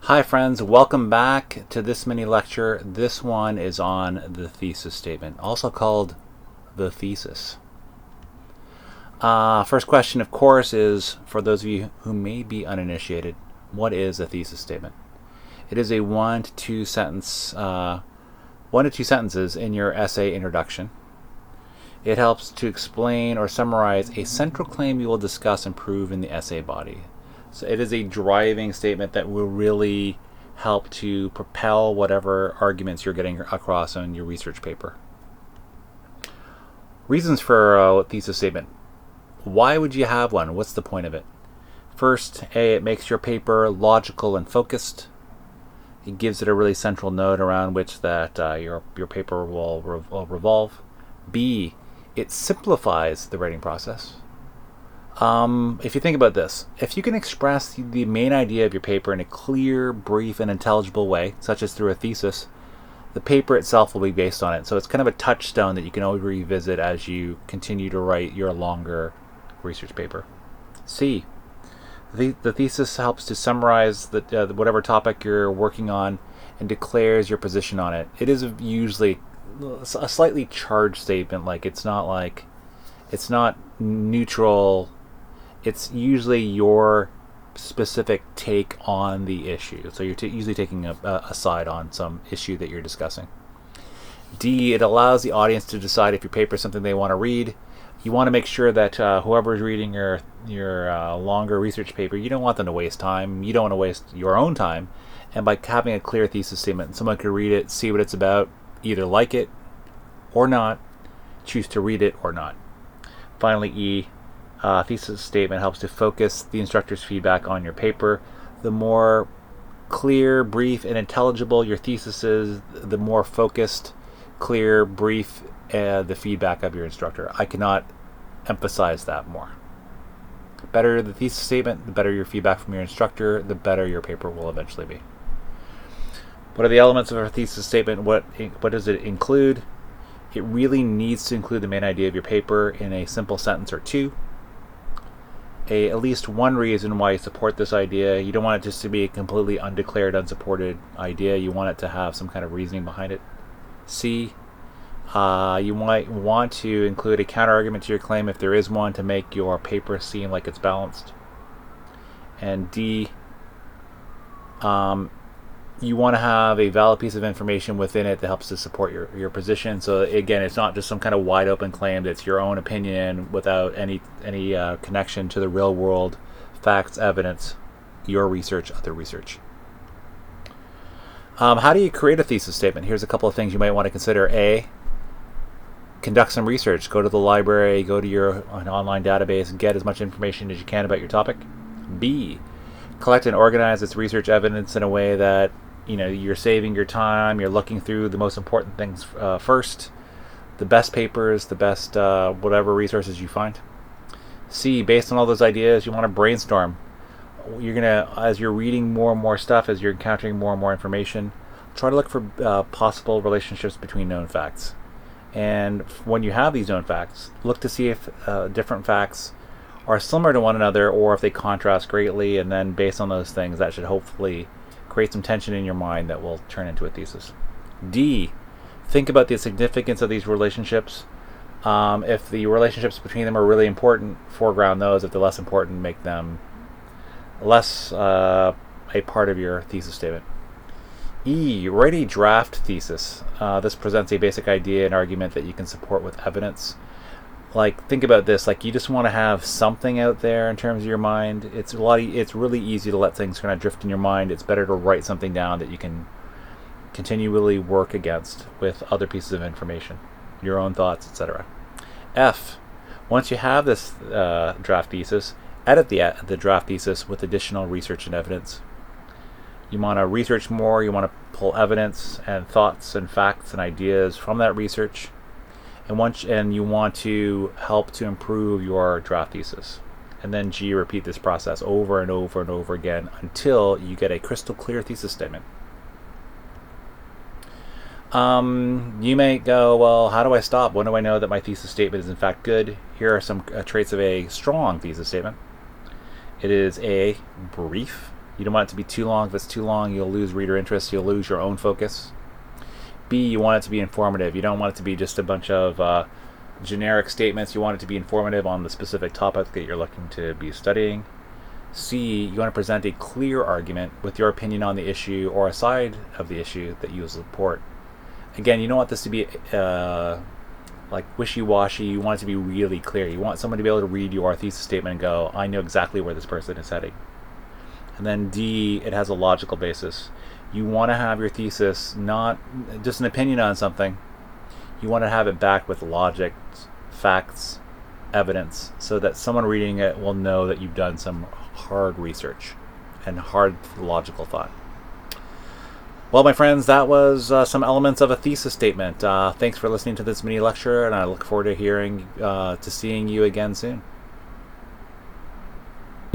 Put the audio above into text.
Hi friends, welcome back to this mini lecture. This one is on the thesis statement, also called the thesis. First question, of course, is for those of you who may be uninitiated, what is a thesis statement? It is a one to two sentences in your essay introduction. It helps to explain or summarize a central claim you will discuss and prove in the essay body. So it is a driving statement that will really help to propel whatever arguments you're getting across on your research paper. Reasons for a thesis statement. Why would you have one? What's the point of it? First, it makes your paper logical and focused. It gives it a really central node around which that your paper will revolve. B, it simplifies the writing process. If you think about this, if you can express the main idea of your paper in a clear, brief, and intelligible way, such as through a thesis, the paper itself will be based on it. So it's kind of a touchstone that you can always revisit as you continue to write your longer research paper. C, the thesis helps to summarize whatever topic you're working on and declares your position on it. It is usually a slightly charged statement, it's not neutral. It's usually your specific take on the issue. So you're usually taking a side on some issue that you're discussing. D, it allows the audience to decide if your paper is something they want to read. You want to make sure that whoever is reading your longer research paper, you don't want them to waste time. You don't want to waste your own time. And by having a clear thesis statement, someone could read it, see what it's about, either like it or not, choose to read it or not. Finally, E, thesis statement helps to focus the instructor's feedback on your paper. The more clear, brief, and intelligible your thesis is, the more focused, clear, brief the feedback of your instructor. I cannot emphasize that more. The better the thesis statement, the better your feedback from your instructor, the better your paper will eventually be. What are the elements of a thesis statement? What does it include? It really needs to include the main idea of your paper in a simple sentence or two. At least one reason why you support this idea. You don't want it just to be a completely undeclared, unsupported idea. You want it to have some kind of reasoning behind it. C, you might want to include a counter-argument to your claim if there is one, to make your paper seem like it's balanced. And D, you want to have a valid piece of information within it that helps to support your position. So again, it's not just some kind of wide open claim that's your own opinion without any connection to the real world, facts, evidence, your research, other research. How do you create a thesis statement? Here's a couple of things you might want to consider. A, conduct some research. Go to the library, go to an online database, and get as much information as you can about your topic. B, collect and organize this research evidence in a way that you're saving your time. You're looking through the most important things first, the best papers, the best whatever resources you find. C, based on all those ideas, you want to brainstorm. You're gonna, as you're reading more and more stuff, as you're encountering more and more information, try to look for possible relationships between known facts. And when you have these known facts, look to see if different facts are similar to one another or if they contrast greatly, and then based on those things, that should hopefully create some tension in your mind that will turn into a thesis. D, think about the significance of these relationships. If the relationships between them are really important, foreground those. If they're less important, make them less a part of your thesis statement. E, write a draft thesis. This presents a basic idea and argument that you can support with evidence. Think about this. You just want to have something out there in terms of your mind. It's really easy to let things kind of drift in your mind. It's better to write something down that you can continually work against with other pieces of information, your own thoughts, etc. F, once you have this draft thesis, edit the draft thesis with additional research and evidence. You want to research more. You want to pull evidence and thoughts and facts and ideas from that research. And you want to help to improve your draft thesis. And then G, repeat this process over and over and over again until you get a crystal clear thesis statement. You may go, well, how do I stop? When do I know that my thesis statement is in fact good? Here are some traits of a strong thesis statement. It is A, brief. You don't want it to be too long. If it's too long, you'll lose reader interest. You'll lose your own focus. B, you want it to be informative. You don't want it to be just a bunch of generic statements. You want it to be informative on the specific topic that you're looking to be studying. C, you want to present a clear argument with your opinion on the issue or a side of the issue that you support. Again, you don't want this to be like wishy-washy. You want it to be really clear. You want someone to be able to read your thesis statement and go, I know exactly where this person is heading. And then D, it has a logical basis. You want to have your thesis not just an opinion on something. You want to have it backed with logic, facts, evidence, so that someone reading it will know that you've done some hard research and hard logical thought. Well, my friends, that was some elements of a thesis statement. Thanks for listening to this mini lecture, and I look forward to seeing you again soon.